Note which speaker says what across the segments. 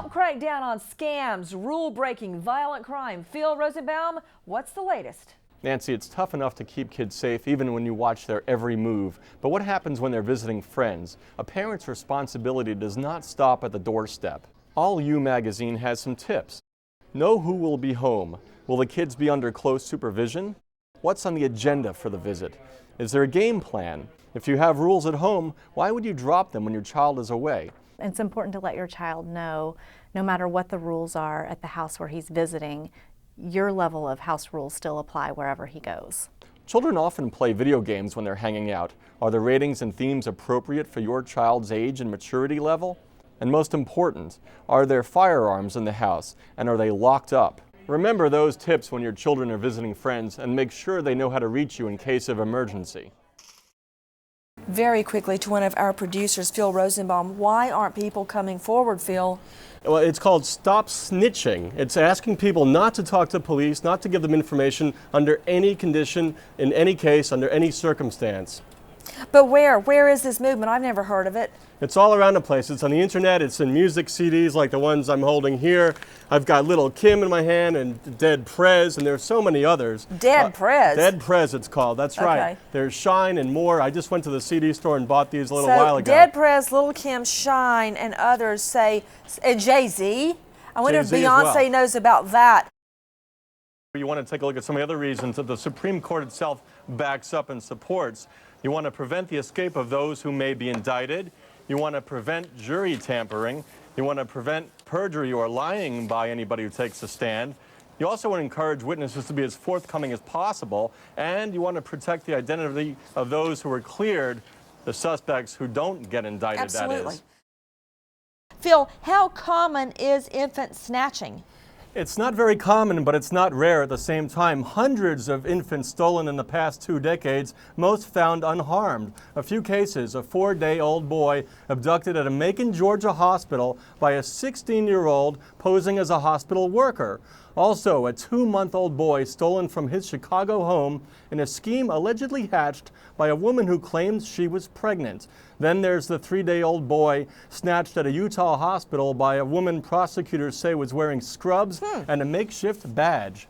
Speaker 1: Help crack down on scams, rule-breaking, violent crime. Phil Rosenbaum, what's the latest?
Speaker 2: Nancy, it's tough enough to keep kids safe even when you watch their every move. But what happens when they're visiting friends? A parent's responsibility does not stop at the doorstep. All You magazine has some tips. Know who will be home. Will the kids be under close supervision? What's on the agenda for the visit? Is there a game plan? If you have rules at home, why would you drop them when your child is away?
Speaker 3: It's important to let your child know, no matter what the rules are at the house where he's visiting, your level of house rules still apply wherever he goes.
Speaker 2: Children often play video games when they're hanging out. Are the ratings and themes appropriate for your child's age and maturity level? And most important, are there firearms in the house, and are they locked up? Remember those tips when your children are visiting friends, and make sure they know how to reach you in case of emergency.
Speaker 4: Very quickly to one of our producers, Phil Rosenbaum. Why aren't people coming forward, Phil?
Speaker 2: Well, it's called Stop Snitching. It's asking people not to talk to police, not to give them information under any condition, in any case, under any circumstance.
Speaker 4: But where? Where is this movement? I've never heard of it.
Speaker 2: It's all around the place. It's on the internet. It's in music CDs like the ones I'm holding here. I've got Little Kim in my hand and Dead Prez, and there's so many others.
Speaker 4: Dead Prez?
Speaker 2: Dead Prez it's called. That's
Speaker 4: Okay.
Speaker 2: right. There's Shine and more. I just went to the CD store and bought these a little while ago.
Speaker 4: Dead Prez, Little Kim, Shine, and others say, and Jay-Z. I wonder if
Speaker 2: Jay-Z as well.
Speaker 4: Beyonce knows about that.
Speaker 2: You want to take a look at some of the other reasons that the Supreme Court itself backs up and supports. You want to prevent the escape of those who may be indicted. You want to prevent jury tampering. You want to prevent perjury or lying by anybody who takes a stand. You also want to encourage witnesses to be as forthcoming as possible. And you want to protect the identity of those who are cleared, the suspects who don't get indicted,
Speaker 4: Absolutely.
Speaker 2: that is.
Speaker 4: Phil, how common is infant snatching?
Speaker 2: It's not very common, but it's not rare at the same time. Hundreds of infants stolen in the past 2 decades, most found unharmed. A few cases, a 4-day-old boy abducted at a Macon, Georgia hospital by a 16-year-old posing as a hospital worker. Also, a 2-month-old boy stolen from his Chicago home in a scheme allegedly hatched by a woman who claims she was pregnant. Then there's the 3-day-old boy snatched at a Utah hospital by a woman prosecutors say was wearing scrubs and a makeshift badge.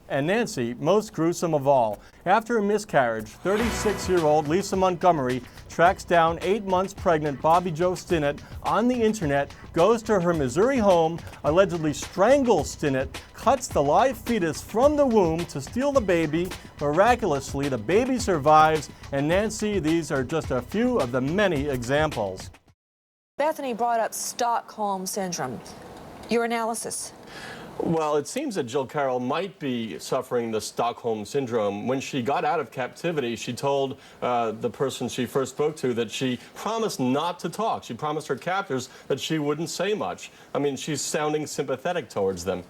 Speaker 2: And Nancy, most gruesome of all, after a miscarriage, 36-year-old Lisa Montgomery tracks down 8 months pregnant Bobby Joe Stinnett on the internet, goes to her Missouri home, allegedly strangles Stinnett, cuts the live fetus from the womb to steal the baby. Miraculously, the baby survives. And Nancy, these are just a few of the many examples.
Speaker 4: Bethany brought up Stockholm Syndrome. Your analysis?
Speaker 2: Well, it seems that Jill Carroll might be suffering the Stockholm Syndrome. When she got out of captivity, she told the person she first spoke to that she promised not to talk. She promised her captors that she wouldn't say much. I mean, she's sounding sympathetic towards them.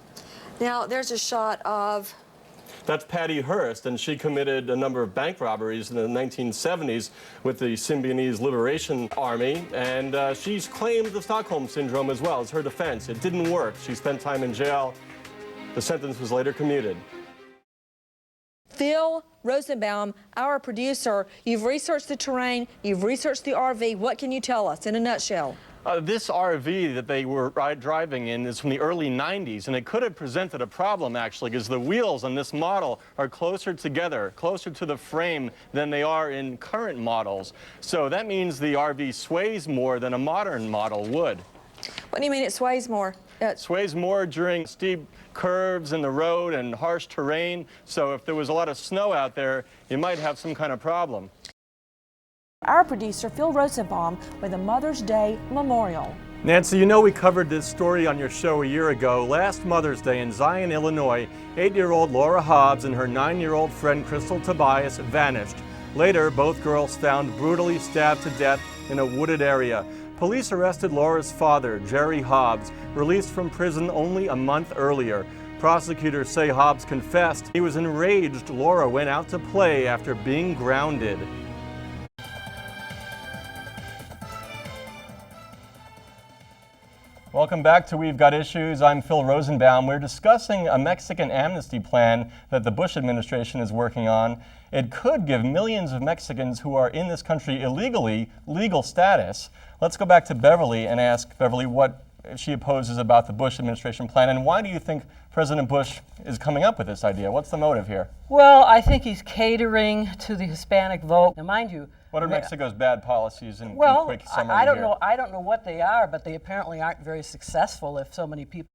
Speaker 4: Now, there's a shot of...
Speaker 2: That's Patty Hearst, and she committed a number of bank robberies in the 1970s with the Symbionese Liberation Army, and she's claimed the Stockholm Syndrome as well as her defense. It didn't work. She spent time in jail. The sentence was later commuted.
Speaker 4: Phil Rosenbaum, our producer, you've researched the terrain, you've researched the RV. What can you tell us in a nutshell?
Speaker 2: This RV that they were driving in is from the early 90s, and it could have presented a problem, actually, because the wheels on this model are closer together, closer to the frame than they are in current models. So that means the RV sways more than a modern model would.
Speaker 4: What do you mean it sways more?
Speaker 2: It sways more during steep curves in the road and harsh terrain, so if there was a lot of snow out there, you might have some kind of problem.
Speaker 4: Our producer, Phil Rosenbaum, with a Mother's Day memorial.
Speaker 2: Nancy, you know we covered this story on your show a year ago. Last Mother's Day in Zion, Illinois, 8-year-old Laura Hobbs and her 9-year-old friend Crystal Tobias vanished. Later, both girls found brutally stabbed to death in a wooded area. Police arrested Laura's father, Jerry Hobbs, released from prison only a month earlier. Prosecutors say Hobbs confessed. He was enraged Laura went out to play after being grounded. Welcome back to We've Got Issues. I'm Phil Rosenbaum. We're discussing a Mexican amnesty plan that the Bush administration is working on. It could give millions of Mexicans who are in this country illegally legal status. Let's go back to Beverly and ask Beverly, what she opposes about the Bush administration plan, and why do you think President Bush is coming up with this idea? What's the motive here?
Speaker 5: Well, I think he's catering to the Hispanic vote. Now, mind you,
Speaker 2: What are Mexico's bad policies in
Speaker 5: well,
Speaker 2: quick summary
Speaker 5: I don't
Speaker 2: here?
Speaker 5: know. I don't know what they are, but they apparently aren't very successful if so many people